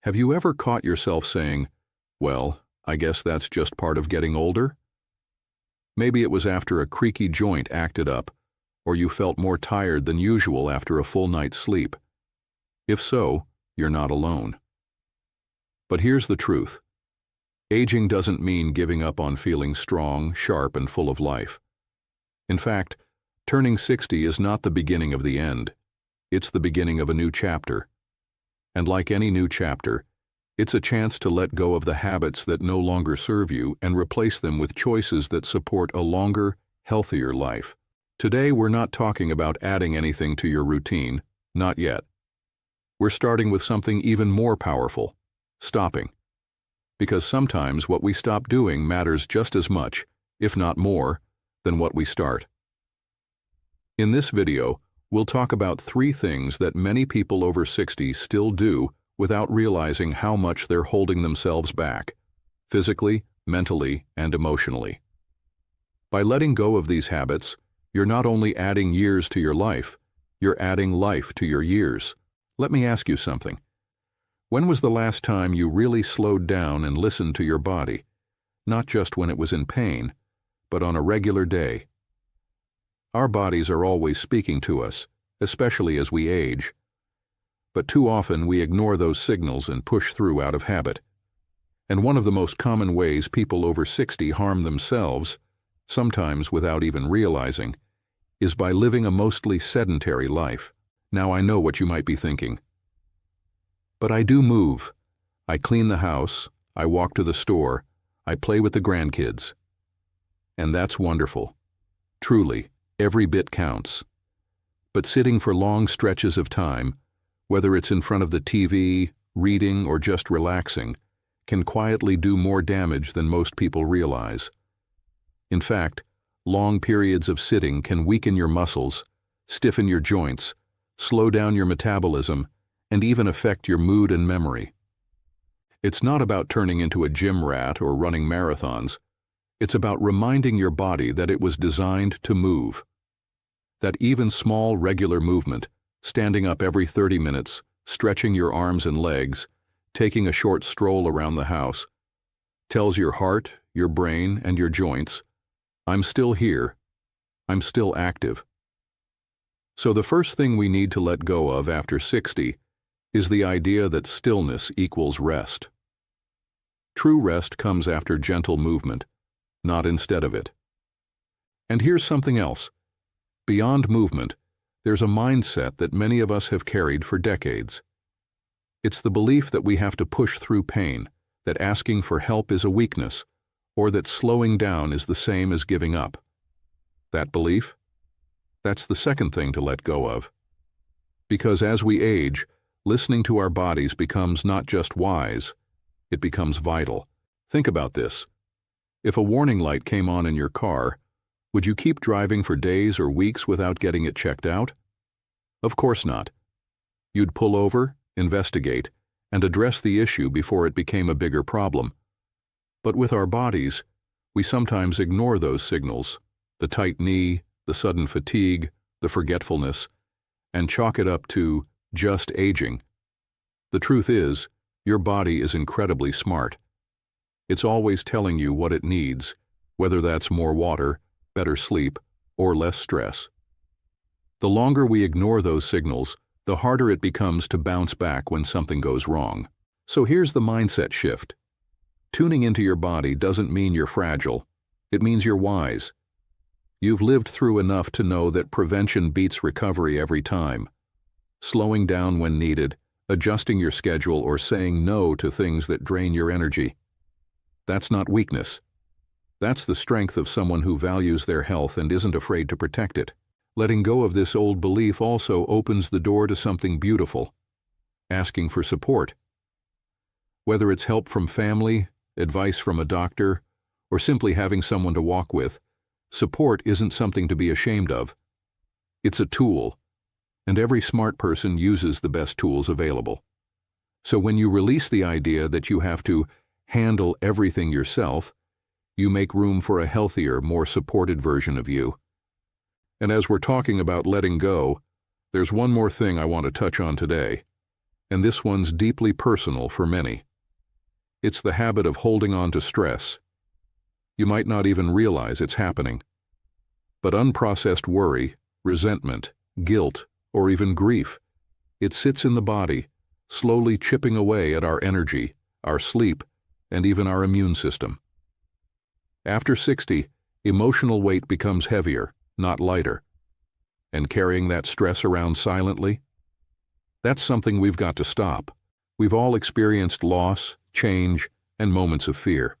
Have you ever caught yourself saying, "Well, I guess that's just part of getting older"? Maybe it was after a creaky joint acted up, or you felt more tired than usual after a full night's sleep. If so, you're not alone. But here's the truth. Aging doesn't mean giving up on feeling strong, sharp, and full of life. In fact, turning 60 is not the beginning of the end. It's the beginning of a new chapter. And like any new chapter, it's a chance to let go of the habits that no longer serve you and replace them with choices that support a longer, healthier life. Today, we're not talking about adding anything to your routine, not yet. We're starting with something even more powerful, stopping. Because sometimes what we stop doing matters just as much, if not more, than what we start. In this video, we'll talk about 3 things that many people over 60 still do without realizing how much they're holding themselves back, physically, mentally, and emotionally. By letting go of these habits, you're not only adding years to your life, you're adding life to your years. Let me ask you something. When was the last time you really slowed down and listened to your body, not just when it was in pain, but on a regular day? Our bodies are always speaking to us, especially as we age. But too often we ignore those signals and push through out of habit. And one of the most common ways people over 60 harm themselves, sometimes without even realizing, is by living a mostly sedentary life. Now I know what you might be thinking. But I do move. I clean the house, I walk to the store, I play with the grandkids. And that's wonderful. Truly, every bit counts. But sitting for long stretches of time, whether it's in front of the TV, reading, or just relaxing, can quietly do more damage than most people realize. In fact, long periods of sitting can weaken your muscles, stiffen your joints, slow down your metabolism, and even affect your mood and memory. It's not about turning into a gym rat or running marathons. It's about reminding your body that it was designed to move. That even small, regular movement, standing up every 30 minutes, stretching your arms and legs, taking a short stroll around the house, tells your heart, your brain, and your joints, "I'm still here. I'm still active." So the first thing we need to let go of after 60 is the idea that stillness equals rest. True rest comes after gentle movement, not instead of it. And here's something else. Beyond movement, there's a mindset that many of us have carried for decades. It's the belief that we have to push through pain, that asking for help is a weakness, or that slowing down is the same as giving up. That belief? That's the second thing to let go of. Because as we age, listening to our bodies becomes not just wise, it becomes vital. Think about this. If a warning light came on in your car, would you keep driving for days or weeks without getting it checked out? Of course not. You'd pull over, investigate, and address the issue before it became a bigger problem. But with our bodies, we sometimes ignore those signals, the tight knee, the sudden fatigue, the forgetfulness, and chalk it up to just aging. The truth is, your body is incredibly smart. It's always telling you what it needs, whether that's more water, better sleep, or less stress. The longer we ignore those signals, the harder it becomes to bounce back when something goes wrong. So here's the mindset shift. Tuning into your body doesn't mean you're fragile. It means you're wise. You've lived through enough to know that prevention beats recovery every time. Slowing down when needed, adjusting your schedule, or saying no to things that drain your energy. That's not weakness. That's the strength of someone who values their health and isn't afraid to protect it. Letting go of this old belief also opens the door to something beautiful. Asking for support. Whether it's help from family, advice from a doctor, or simply having someone to walk with, support isn't something to be ashamed of. It's a tool, and every smart person uses the best tools available. So when you release the idea that you have to handle everything yourself, you make room for a healthier, more supported version of you. And as we're talking about letting go, there's one more thing I want to touch on today. And this one's deeply personal for many. It's the habit of holding on to stress. You might not even realize it's happening. But unprocessed worry, resentment, guilt, or even grief, it sits in the body, slowly chipping away at our energy, our sleep, and even our immune system. After 60, emotional weight becomes heavier, not lighter. And carrying that stress around silently? That's something we've got to stop. We've all experienced loss, change, and moments of fear.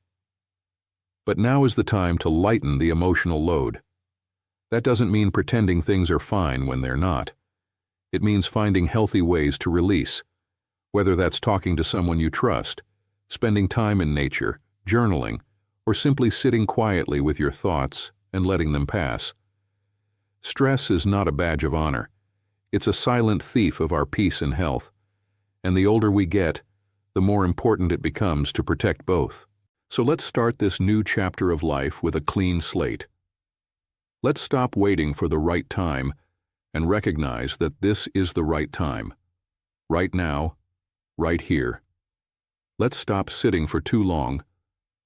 But now is the time to lighten the emotional load. That doesn't mean pretending things are fine when they're not. It means finding healthy ways to release, whether that's talking to someone you trust, spending time in nature, journaling, or simply sitting quietly with your thoughts and letting them pass. Stress is not a badge of honor. It's a silent thief of our peace and health. And the older we get, the more important it becomes to protect both. So let's start this new chapter of life with a clean slate. Let's stop waiting for the right time and recognize that this is the right time. Right now, right here. Let's stop sitting for too long,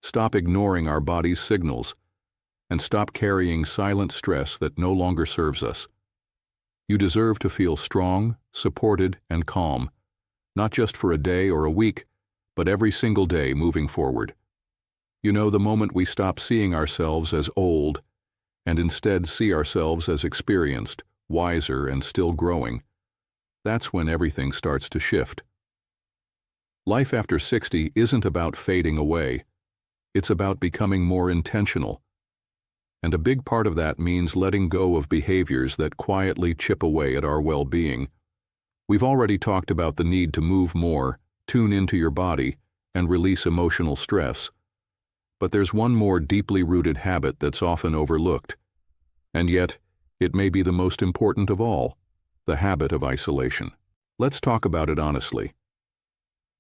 stop ignoring our body's signals, and stop carrying silent stress that no longer serves us. You deserve to feel strong, supported, and calm, not just for a day or a week, but every single day moving forward. You know, the moment we stop seeing ourselves as old and instead see ourselves as experienced, wiser, and still growing, that's when everything starts to shift. Life after 60 isn't about fading away. It's about becoming more intentional. And a big part of that means letting go of behaviors that quietly chip away at our well-being. We've already talked about the need to move more, tune into your body, and release emotional stress. But there's one more deeply rooted habit that's often overlooked. And yet, it may be the most important of all, the habit of isolation. Let's talk about it honestly.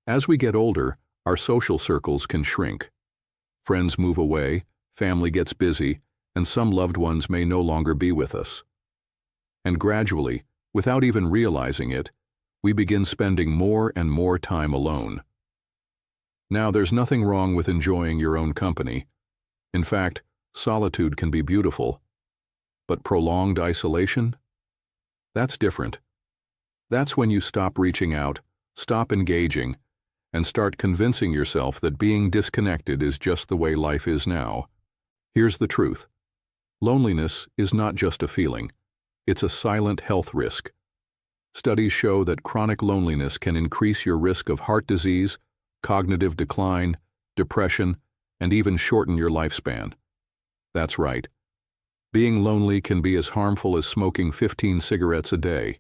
As we get older, our social circles can shrink. Friends move away, family gets busy, and some loved ones may no longer be with us. And gradually, without even realizing it, we begin spending more and more time alone. Now, there's nothing wrong with enjoying your own company. In fact, solitude can be beautiful. But prolonged isolation? That's different. That's when you stop reaching out, stop engaging, and start convincing yourself that being disconnected is just the way life is now. Here's the truth. Loneliness is not just a feeling. It's a silent health risk. Studies show that chronic loneliness can increase your risk of heart disease, cognitive decline, depression, and even shorten your lifespan. That's right. Being lonely can be as harmful as smoking 15 cigarettes a day.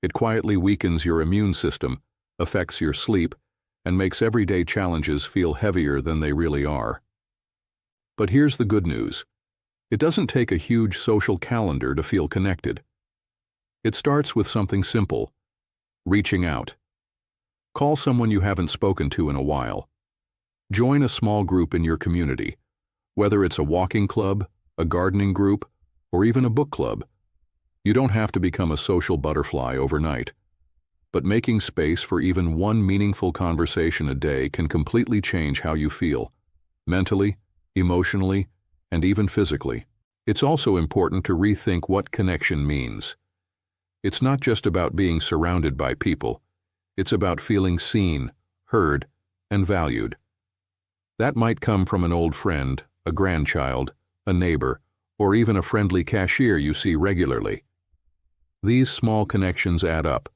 It quietly weakens your immune system, affects your sleep, and makes everyday challenges feel heavier than they really are. But here's the good news. It doesn't take a huge social calendar to feel connected. It starts with something simple: reaching out. Call someone you haven't spoken to in a while. Join a small group in your community, whether it's a walking club, a gardening group, or even a book club. You don't have to become a social butterfly overnight. But making space for even one meaningful conversation a day can completely change how you feel, mentally, emotionally, and even physically. It's also important to rethink what connection means. It's not just about being surrounded by people. It's about feeling seen, heard, and valued. That might come from an old friend, a grandchild, a neighbor, or even a friendly cashier you see regularly. These small connections add up.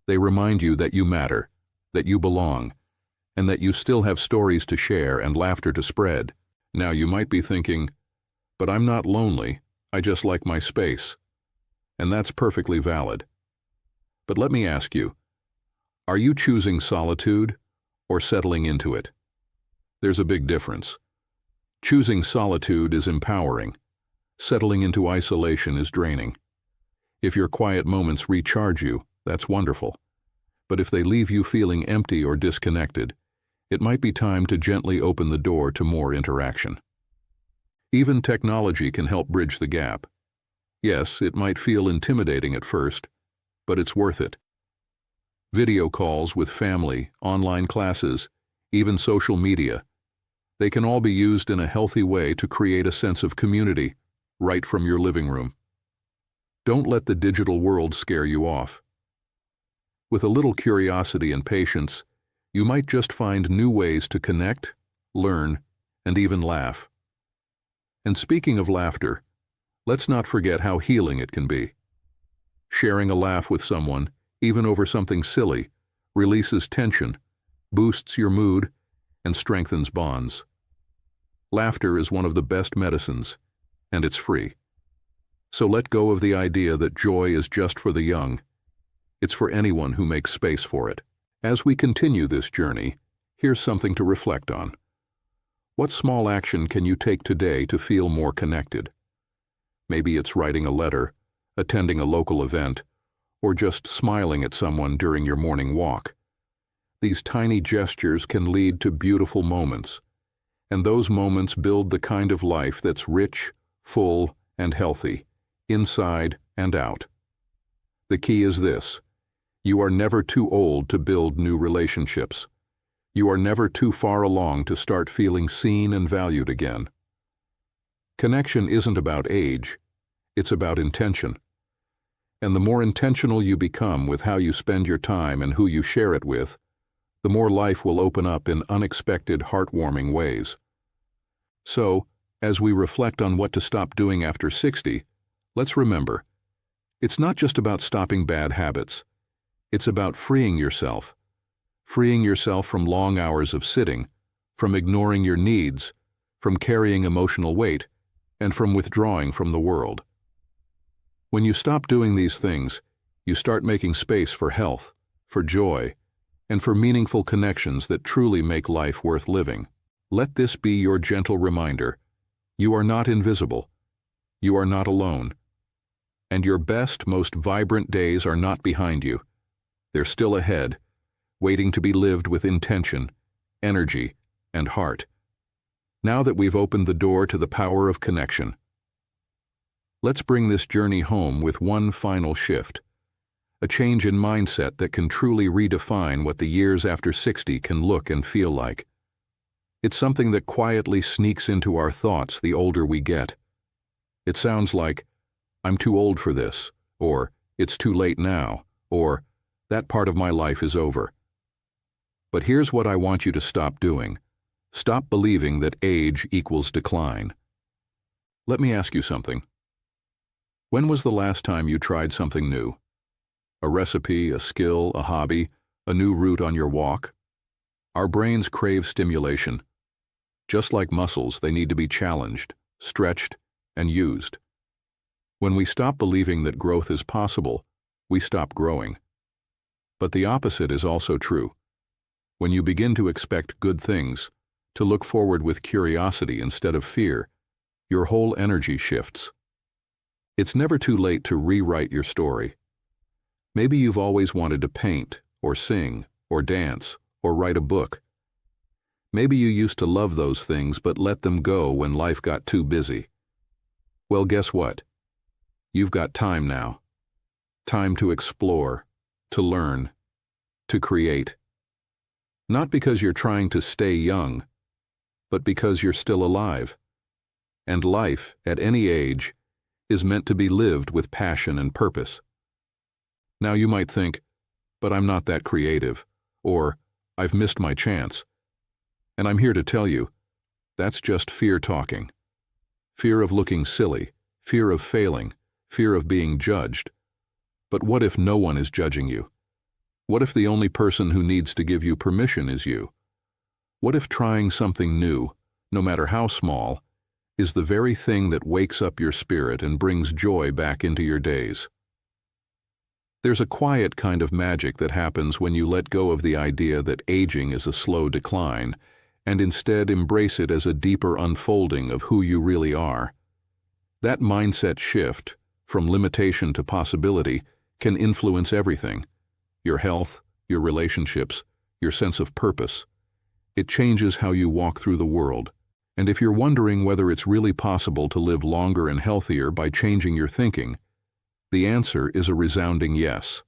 They remind you that you matter, that you belong, and that you still have stories to share and laughter to spread. Now you might be thinking, but I'm not lonely, I just like my space. And that's perfectly valid. But let me ask you, are you choosing solitude or settling into it? There's a big difference. Choosing solitude is empowering. Settling into isolation is draining. If your quiet moments recharge you, that's wonderful. But if they leave you feeling empty or disconnected, it might be time to gently open the door to more interaction. Even technology can help bridge the gap. Yes, it might feel intimidating at first, but it's worth it. Video calls with family, online classes, even social media. They can all be used in a healthy way to create a sense of community, right from your living room. Don't let the digital world scare you off. With a little curiosity and patience, you might just find new ways to connect, learn, and even laugh. And speaking of laughter, let's not forget how healing it can be. Sharing a laugh with someone, even over something silly, releases tension, boosts your mood, and strengthens bonds. Laughter is one of the best medicines, and it's free. So let go of the idea that joy is just for the young. It's for anyone who makes space for it. As we continue this journey, here's something to reflect on. What small action can you take today to feel more connected? Maybe it's writing a letter, attending a local event, or just smiling at someone during your morning walk. These tiny gestures can lead to beautiful moments, and those moments build the kind of life that's rich, full, and healthy, inside and out. The key is this: you are never too old to build new relationships. You are never too far along to start feeling seen and valued again. Connection isn't about age, it's about intention. And the more intentional you become with how you spend your time and who you share it with, the more life will open up in unexpected, heartwarming ways. So, as we reflect on what to stop doing after 60, let's remember, it's not just about stopping bad habits. It's about freeing yourself from long hours of sitting, from ignoring your needs, from carrying emotional weight, and from withdrawing from the world. When you stop doing these things, you start making space for health, for joy, and for meaningful connections that truly make life worth living. Let this be your gentle reminder: you are not invisible, you are not alone, and your best, most vibrant days are not behind you. They're still ahead, waiting to be lived with intention, energy, and heart. Now that we've opened the door to the power of connection, let's bring this journey home with one final shift, a change in mindset that can truly redefine what the years after 60 can look and feel like. It's something that quietly sneaks into our thoughts the older we get. It sounds like, "I'm too old for this," or "It's too late now," or "That part of my life is over." But here's what I want you to stop doing. Stop believing that age equals decline. Let me ask you something. When was the last time you tried something new? A recipe, a skill, a hobby, a new route on your walk? Our brains crave stimulation. Just like muscles, they need to be challenged, stretched, and used. When we stop believing that growth is possible, we stop growing. But the opposite is also true. When you begin to expect good things, to look forward with curiosity instead of fear, your whole energy shifts. It's never too late to rewrite your story. Maybe you've always wanted to paint, or sing, or dance, or write a book. Maybe you used to love those things but let them go when life got too busy. Well, guess what? You've got time now. Time to explore, to learn, to create. Not because you're trying to stay young, but because you're still alive. And life, at any age, is meant to be lived with passion and purpose. Now you might think, "But I'm not that creative," or "I've missed my chance." And I'm here to tell you, that's just fear talking. Fear of looking silly, fear of failing, fear of being judged. But what if no one is judging you? What if the only person who needs to give you permission is you? What if trying something new, no matter how small, is the very thing that wakes up your spirit and brings joy back into your days? There's a quiet kind of magic that happens when you let go of the idea that aging is a slow decline, and instead embrace it as a deeper unfolding of who you really are. That mindset shift, from limitation to possibility, can influence everything: your health, your relationships, your sense of purpose. It changes how you walk through the world. And if you're wondering whether it's really possible to live longer and healthier by changing your thinking, the answer is a resounding yes.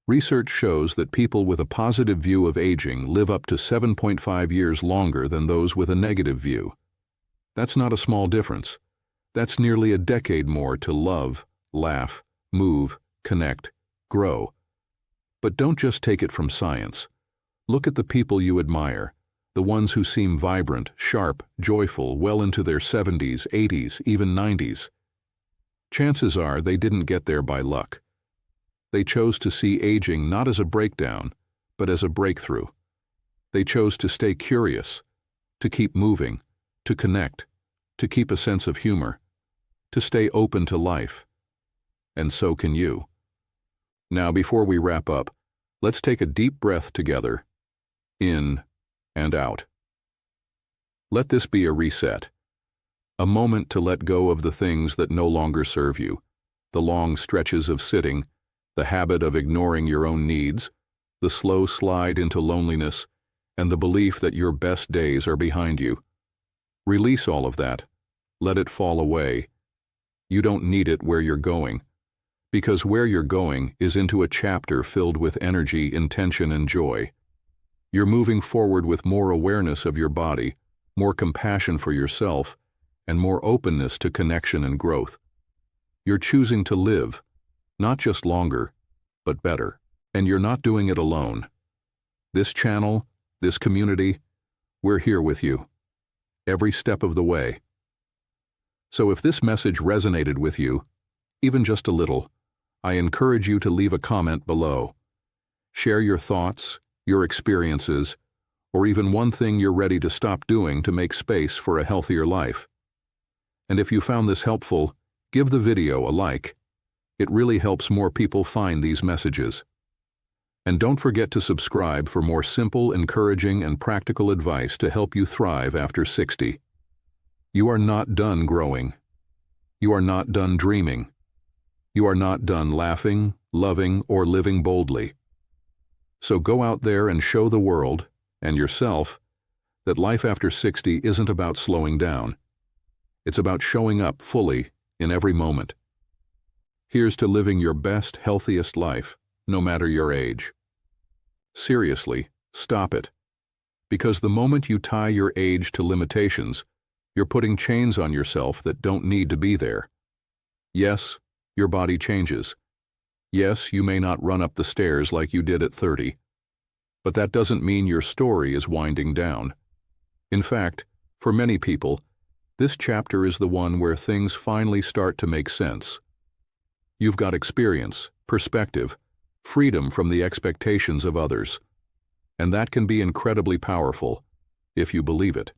Research shows that people with a positive view of aging live up to 7.5 years longer than those with a negative view. That's not a small difference. That's nearly a decade more to love, laugh, move, connect, grow. But don't just take it from science. Look at the people you admire, the ones who seem vibrant, sharp, joyful, well into their 70s, 80s, even 90s. Chances are they didn't get there by luck. They chose to see aging not as a breakdown, but as a breakthrough. They chose to stay curious, to keep moving, to connect, to keep a sense of humor, to stay open to life. And so can you. Now, before we wrap up, let's take a deep breath together, in and out. Let this be a reset, a moment to let go of the things that no longer serve you, the long stretches of sitting, the habit of ignoring your own needs, the slow slide into loneliness, and the belief that your best days are behind you. Release all of that. Let it fall away. You don't need it where you're going, because where you're going is into a chapter filled with energy, intention, and joy. You're moving forward with more awareness of your body, more compassion for yourself, and more openness to connection and growth. You're choosing to live, not just longer, but better. And you're not doing it alone. This channel, this community, we're here with you, every step of the way. So if this message resonated with you, even just a little, I encourage you to leave a comment below. Share your thoughts, your experiences, or even one thing you're ready to stop doing to make space for a healthier life. And if you found this helpful, give the video a like. It really helps more people find these messages. And don't forget to subscribe for more simple, encouraging, and practical advice to help you thrive after 60. You are not done growing. You are not done dreaming. You are not done laughing, loving, or living boldly. So go out there and show the world, and yourself, that life after 60 isn't about slowing down. It's about showing up fully in every moment. Here's to living your best, healthiest life, no matter your age. Seriously, stop it. Because the moment you tie your age to limitations, you're putting chains on yourself that don't need to be there. Yes, your body changes. Yes, you may not run up the stairs like you did at 30. But that doesn't mean your story is winding down. In fact, for many people, this chapter is the one where things finally start to make sense. You've got experience, perspective, freedom from the expectations of others. And that can be incredibly powerful, if you believe it.